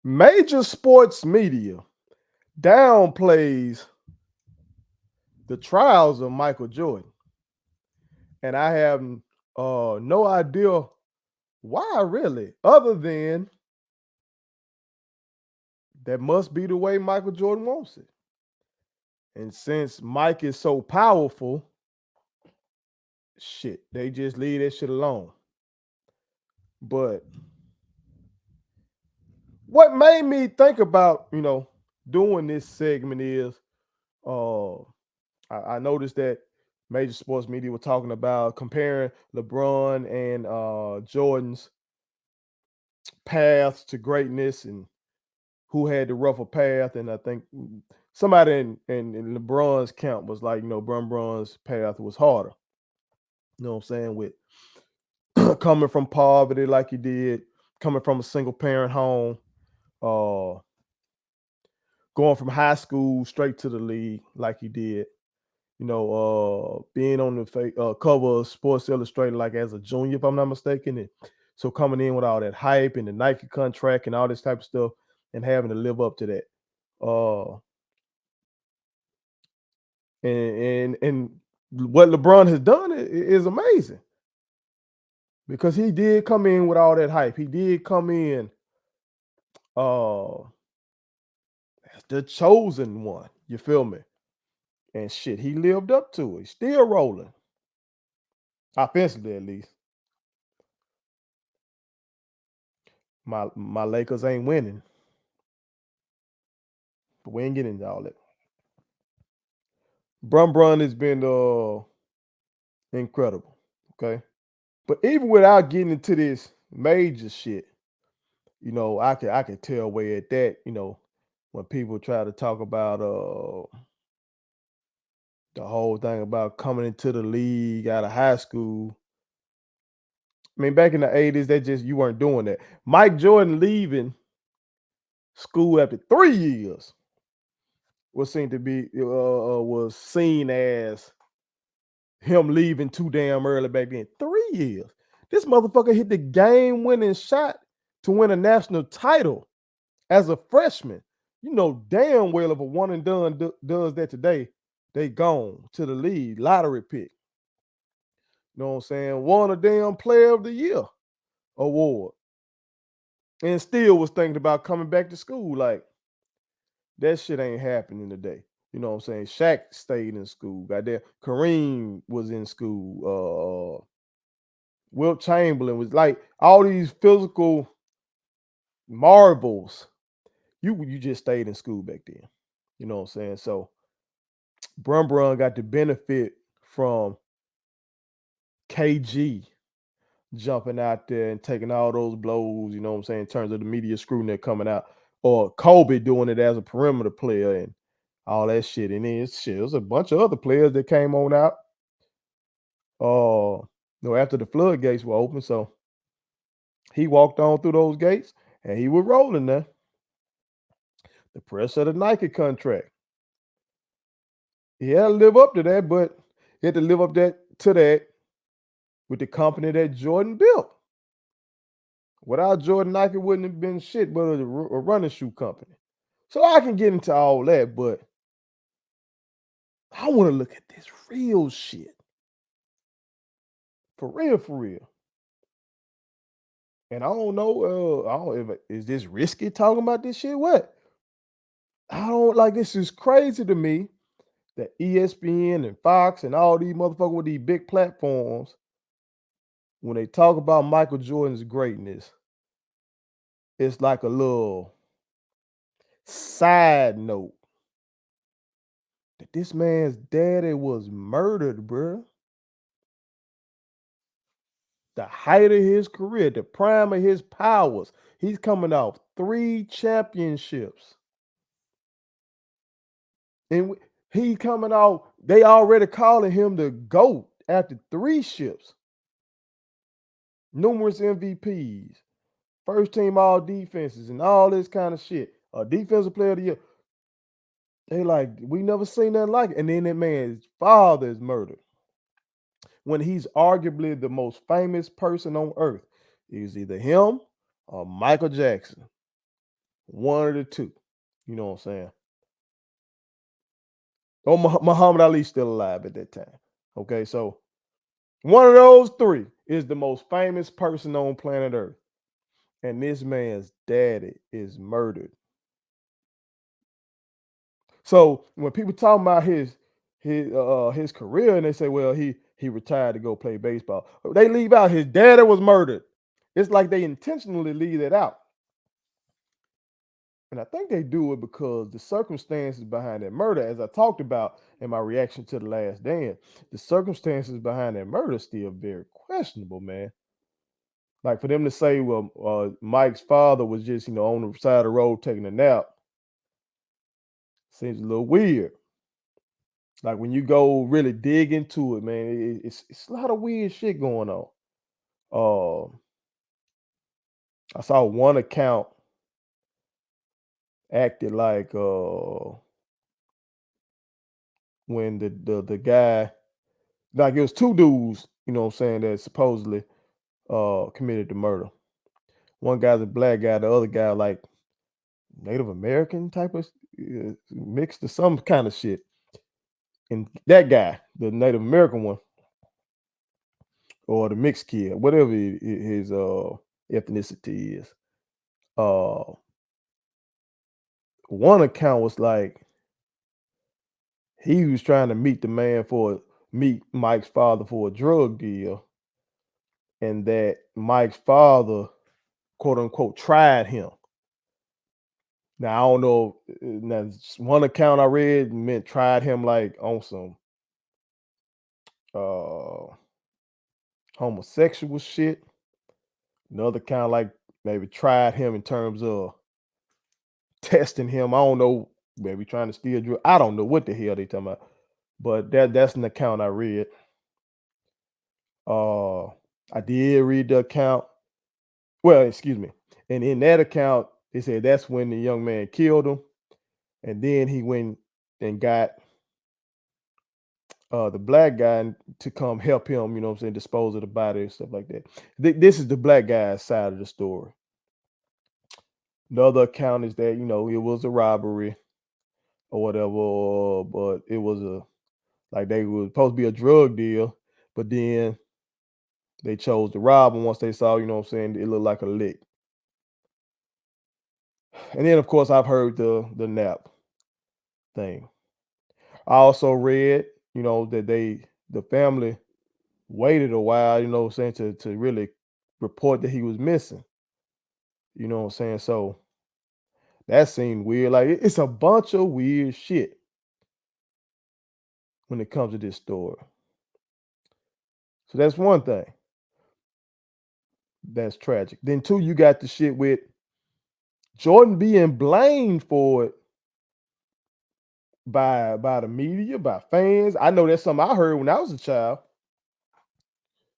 Major sports media downplays the trials of Michael Jordan, and I have no idea why, really, other than that must be the way Michael Jordan wants it. And since Mike is so powerful, shit, they just leave that shit alone. But what made me think about, doing this segment is uh I noticed that major sports media were talking about comparing LeBron and Jordan's paths to greatness and who had the rougher path. And I think somebody in LeBron's camp was like, LeBron's path was harder. You know what I'm saying? With coming from poverty like he did, coming from a single parent home, uh, going from high school straight to the league like he did. Being on the cover of Sports Illustrated like as a junior, if I'm not mistaken. And so coming in with all that hype and the Nike contract and all this type of stuff and having to live up to that. Uh, and what LeBron has done is amazing because he did come in with all that hype. He did come in uh as the chosen one. You feel me? And shit, he lived up to it. He's still rolling. Offensively at least. My Lakers ain't winning. But we ain't getting into all that. Brun has been incredible. Okay. But even without getting into this major shit, I could tell where at that, when people try to talk about the whole thing about coming into the league out of high school. I mean, back in the 80s, they just you weren't doing that. Mike Jordan leaving school after 3 years was seen as him leaving too damn early back then. 3 years. This motherfucker hit the game winning shot to win a national title as a freshman. You know damn well if a one and done does that today, they gone to the league, lottery pick. You know what I'm saying? Won a damn player of the year award. And still was thinking about coming back to school. Like, that shit ain't happening today. You know what I'm saying? Shaq stayed in school. Goddamn, Kareem was in school. Wilt Chamberlain was like all these physical marvels. You just stayed in school back then. You know what I'm saying? So Brun got the benefit from KG jumping out there and taking all those blows, you know what I'm saying, in terms of the media scrutiny coming out, or Kobe doing it as a perimeter player and all that shit. And then shit, there's a bunch of other players that came on out after the floodgates were open. So he walked on through those gates and he was rolling there. The pressure of the Nike contract. He had to live up to that, but he had to live up to that with the company that Jordan built. Without Jordan, Nike wouldn't have been shit but a running shoe company. So I can get into all that, but I want to look at this real shit. For real, for real. And I don't know, is this risky talking about this shit? What? I don't like this is crazy to me that ESPN and Fox and all these motherfuckers with these big platforms, when they talk about Michael Jordan's greatness, it's like a little side note that this man's daddy was murdered, bruh. The height of his career, the prime of his powers. He's coming off 3 championships. And he coming out, they already calling him the GOAT after 3 ships. Numerous MVPs, first team all defenses, and all this kind of shit. A defensive player of the year. They like, we never seen nothing like it. And then that man's father is murdered when he's arguably the most famous person on earth. It's either him or Michael Jackson. One of the two. You know what I'm saying? Oh, Muhammad Ali still alive at that time. Okay, so one of those three is the most famous person on planet Earth, and this man's daddy is murdered. So when people talk about his career and they say, well, he retired to go play baseball, they leave out his daddy was murdered. It's like they intentionally leave that out. And I think they do it because the circumstances behind that murder, as I talked about in my reaction to The Last Dance, the circumstances behind that murder is still very questionable, man. Like for them to say, well, Mike's father was just, on the side of the road taking a nap, seems a little weird. Like when you go really dig into it, man, it's a lot of weird shit going on. Uh, I saw one account acted like when the guy, like it was two dudes, what I'm saying, that supposedly committed the murder. One guy's a black guy, the other guy like Native American type of mixed or some kind of shit. And that guy, the Native American one, or the mixed kid, whatever his ethnicity is. Uh, One account was like he was trying to meet Mike's father for a drug deal, and that Mike's father, quote unquote, tried him. Now I don't know. Now one account I read meant tried him like on some uh homosexual shit. Another kind like maybe tried him in terms of testing him. I don't know, maybe trying to steal drug. I don't know what the hell they talking about. But that's an account I read. Uh I did read the account. Well, excuse me. And in that account, they said that's when the young man killed him. And then he went and got the black guy to come help him, what I'm saying, dispose of the body and stuff like that. This is the black guy's side of the story. The other account is that, it was a robbery or whatever, but it was like they were supposed to be a drug deal, but then they chose to rob him once they saw, what I'm saying, it looked like a lick. And then of course I've heard the nap thing. I also read, that the family waited a while, what I'm saying, to really report that he was missing. You know what I'm saying? So that seemed weird. Like it's a bunch of weird shit when it comes to this story. So that's one thing that's tragic. Then two, you got the shit with Jordan being blamed for it by the media, by fans. I know that's something I heard when I was a child.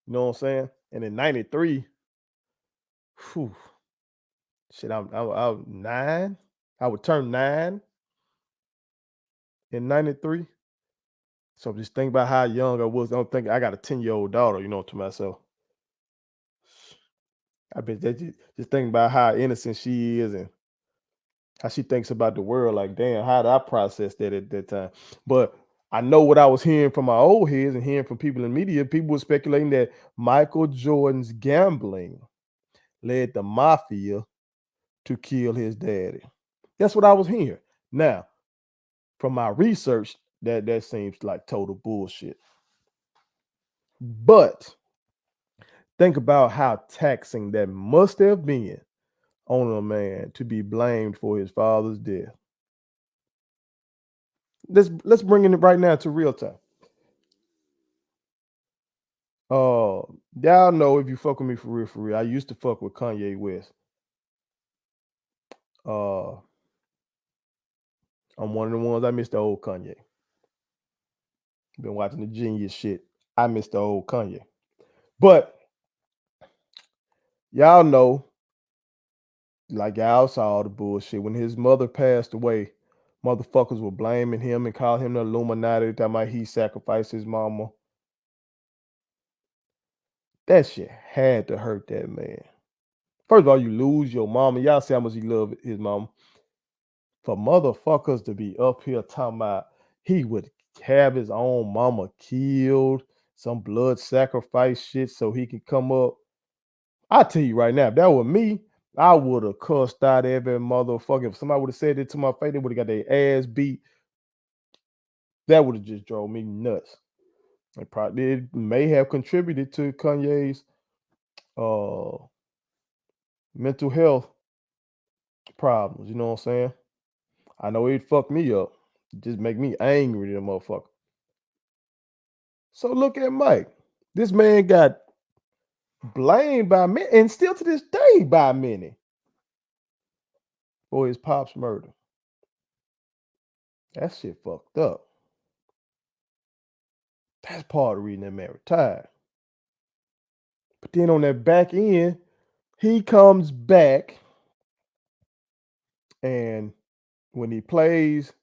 You know what I'm saying? And in '93, whew, shit, I was 9. I would turn 9 in '93. So just think about how young I was. Don't think I got a 10-year-old daughter, to myself. I bet that just think about how innocent she is and how she thinks about the world. Like, damn, how did I process that at that time? But I know what I was hearing from my old heads and hearing from people in media. People were speculating that Michael Jordan's gambling led the mafia to kill his daddy. That's what I was hearing. Now, from my research, that seems like total bullshit. But think about how taxing that must have been on a man to be blamed for his father's death. Let's bring it right now to real time. Y'all know, if you fuck with me for real, I used to fuck with Kanye West. Uh, I'm one of the ones I miss the old Kanye. Been watching the Genius shit. I miss the old Kanye. But y'all know, like y'all saw all the bullshit when his mother passed away. Motherfuckers were blaming him and calling him the Illuminati. That might he sacrificed his mama. That shit had to hurt that man. First of all, you lose your mama. Y'all see how much he loved his mama. For motherfuckers to be up here talking about he would have his own mama killed, some blood sacrifice shit so he can come up. I tell you right now, if that were me, I would have cussed out every motherfucker. If somebody would have said it to my face, they would have got their ass beat. That would have just drove me nuts. It may have contributed to Kanye's uh mental health problems. You know what I'm saying? I know it fucked me up. It just make me angry, that motherfucker. So look at Mike. This man got blamed by many, and still to this day by many, for his pop's murder. That shit fucked up. That's part of the reason that man retired. But then on that back end, he comes back, and when he plays,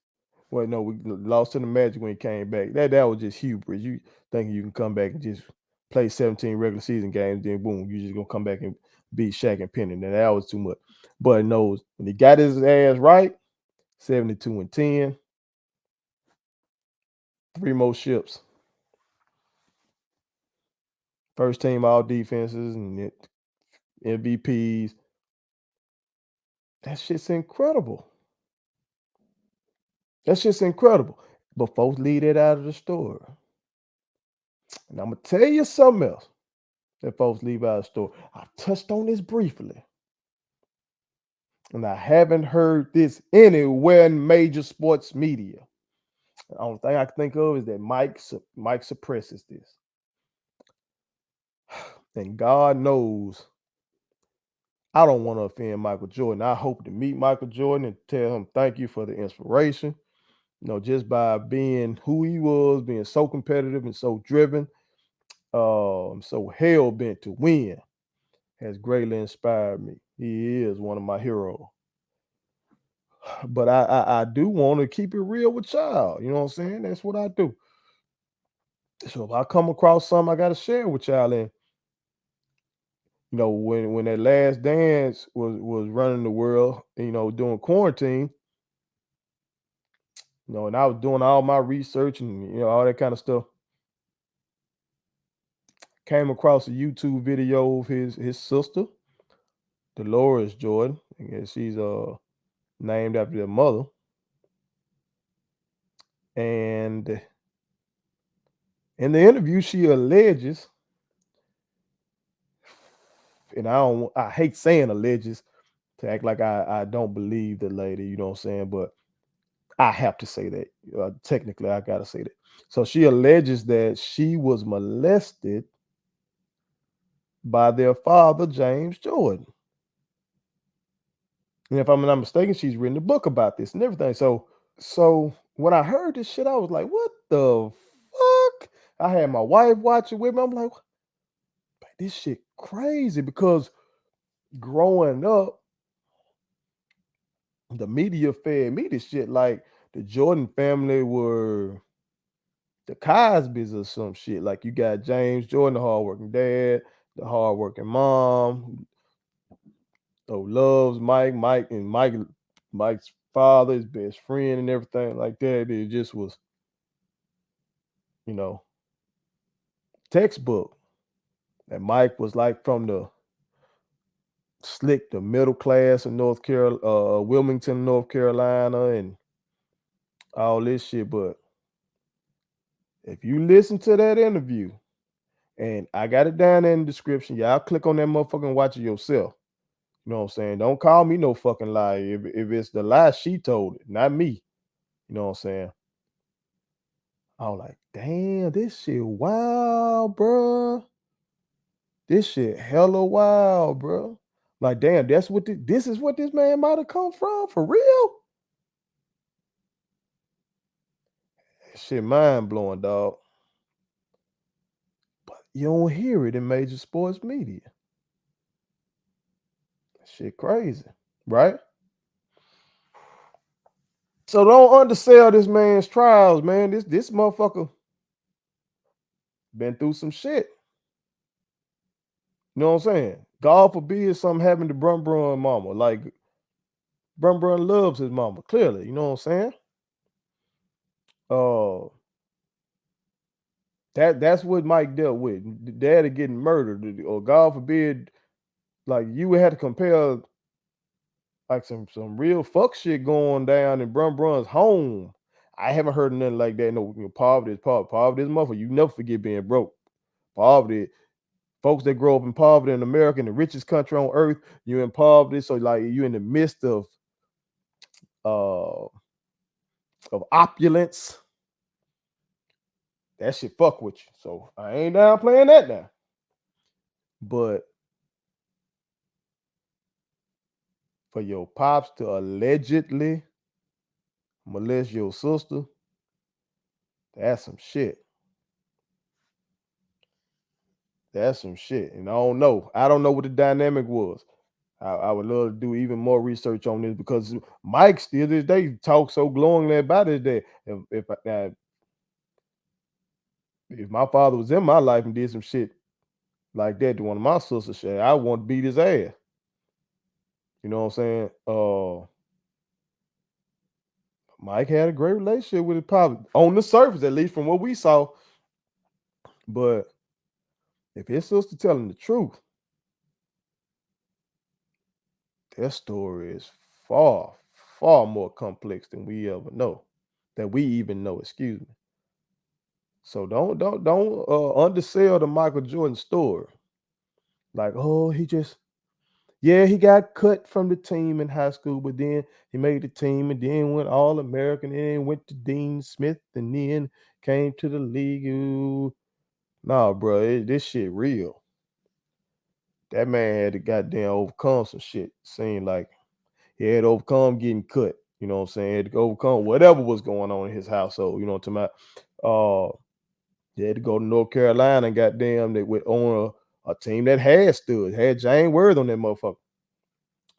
well, no, we lost to the Magic when he came back. That was just hubris. You thinking you can come back and just play 17 regular season games, then boom, you just gonna come back and beat Shaq and Penny. Now that was too much. But knows when he got his ass right, 72-10, 3 more ships. First team all defenses and MVPs. That shit's incredible. That's just incredible. But folks leave that out of the story. And I'm gonna tell you something else that folks leave out of the story. I touched on this briefly, and I haven't heard this anywhere in major sports media. The only thing I can think of is that Mike suppresses this. And God knows I don't want to offend Michael Jordan. I hope to meet Michael Jordan and tell him thank you for the inspiration. Just by being who he was, being so competitive and so driven, so hell bent to win, has greatly inspired me. He is one of my heroes. But I do want to keep it real with y'all. You know what I'm saying? That's what I do. So if I come across something, I got to share with y'all. And when that Last Dance was running the world, during quarantine, and I was doing all my research and all that kind of stuff. Came across a YouTube video of his sister, Dolores Jordan. I guess she's named after their mother. And in the interview, she alleges, and I hate saying alleges to act like I don't believe the lady, you know what I'm saying? But I have to say that. Technically, I gotta say that. So she alleges that she was molested by their father, James Jordan. And if I'm not mistaken, she's written a book about this and everything. So when I heard this shit, I was like, what the fuck? I had my wife watching with me. I'm like, this shit crazy, because growing up, the media fed me this shit like the Jordan family were the Cosbys or some shit. Like you got James Jordan, the hardworking dad, the hardworking mom, loves Mike's father, his best friend, and everything like that. It just was, you know, textbook. And Mike was like from the middle class in Wilmington, North Carolina, and all this shit. But if you listen to that interview, and I got it down in the description, y'all click on that motherfucker and watch it yourself. You know what I'm saying? Don't call me no fucking lie. If it's the lie, she told it, not me. You know what I'm saying? I was like, damn, this shit wild, bro. This shit hella wild, bro. Like, damn, this is what this man might have come from, for real? Shit mind blowing, dog. But you don't hear it in major sports media. Shit crazy, right? So don't undersell this man's trials, man. This motherfucker been through some shit. You know what I'm saying? God forbid something happened to Brun mama. Like, Brum loves his mama, clearly, you know what I'm saying? That's what Mike dealt with. Daddy getting murdered, or God forbid, like you would have to compare like some real fuck shit going down in Brun's home. I haven't heard nothing like that. No, poverty is poverty is motherfucker. You never forget being broke. Poverty, folks that grow up in poverty in America, in the richest country on earth, you're in poverty. So like you're in the midst uh of opulence. That shit fuck with you. So I ain't down playing that now. But for your pops to allegedly molest your sister, that's some shit. That's some shit. And I don't know. I don't know what the dynamic was. I would love to do even more research on this because Mike still this day talks so glowingly about his dad. If my father was in my life and did some shit like that to one of my sisters, I want to beat his ass. You know what I'm saying? Mike had a great relationship with his pop on the surface, at least from what we saw. But if his sister telling the truth, their story is far, far more complex than we ever know, that we even know. Excuse me. So don't undersell the Michael Jordan story. Like, oh, he got cut from the team in high school, but then he made the team and then went All-American and then went to Dean Smith and then came to the league. Ooh. Nah, bro, this shit real. That man had to goddamn overcome some shit. Seemed like he had to overcome getting cut. You know what I'm saying? He had to overcome whatever was going on in his household. You know what I'm talking about? He had to go to North Carolina and goddamn they went on a team that had Jane Worth on that motherfucker.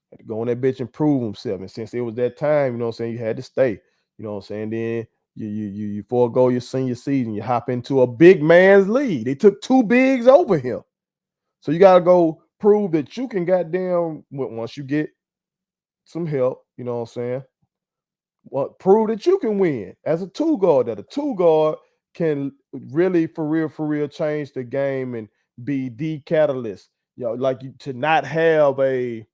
Had to go on that bitch and prove himself. And since it was that time, you know what I'm saying, you had to stay. You know what I'm saying? Then you forego your senior season, you hop into a big man's league. They took 2 bigs over him. So you gotta go prove that you can goddamn once you get some help, you know what I'm saying? Prove that you can win as a 2 guard, that a 2 guard can really for real change the game and be the catalyst. You know, like to not have a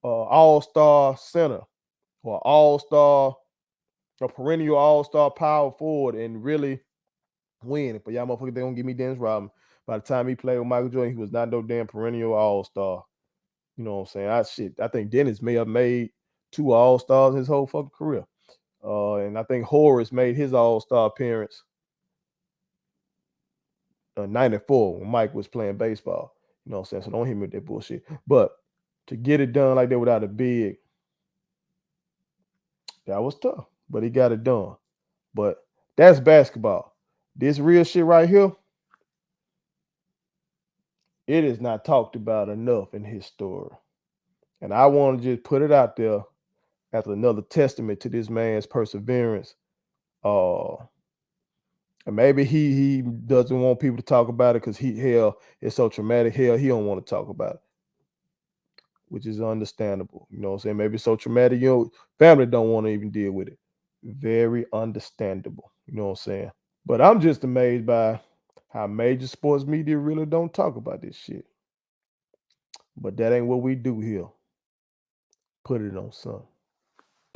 all-star center or a perennial all-star power forward and really win. But y'all motherfuckers, they gonna give me Dennis Rodman. By the time he played with Michael Jordan, he was not no damn perennial all-star. You know what I'm saying? I think Dennis may have made 2 all-stars in his whole fucking career. And I think Horace made his all-star appearance in 94 when Mike was playing baseball. You know what I'm saying? So don't hit me with that bullshit. But to get it done like that without a big, that was tough. But he got it done. But that's basketball. This real shit right here, it is not talked about enough in his story. And I want to just put it out there as another testament to this man's perseverance. And maybe he doesn't want people to talk about it because it's so traumatic. Hell, he don't want to talk about it, which is understandable. You know what I'm saying? Maybe it's so traumatic, family don't want to even deal with it. Very understandable. You know what I'm saying? But I'm just amazed by how major sports media really don't talk about this shit. But that ain't what we do here. Put it on something.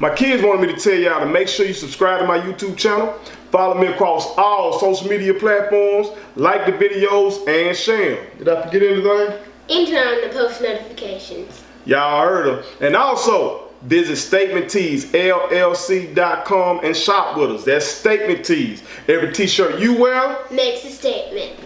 My kids wanted me to tell y'all to make sure you subscribe to my YouTube channel, follow me across all social media platforms, like the videos, and share them. Did I forget anything? And turn on the post notifications. Y'all heard them. And also, visit statementtees.llc.com and shop with us. That's Statement Tees. Every t-shirt you wear makes a statement.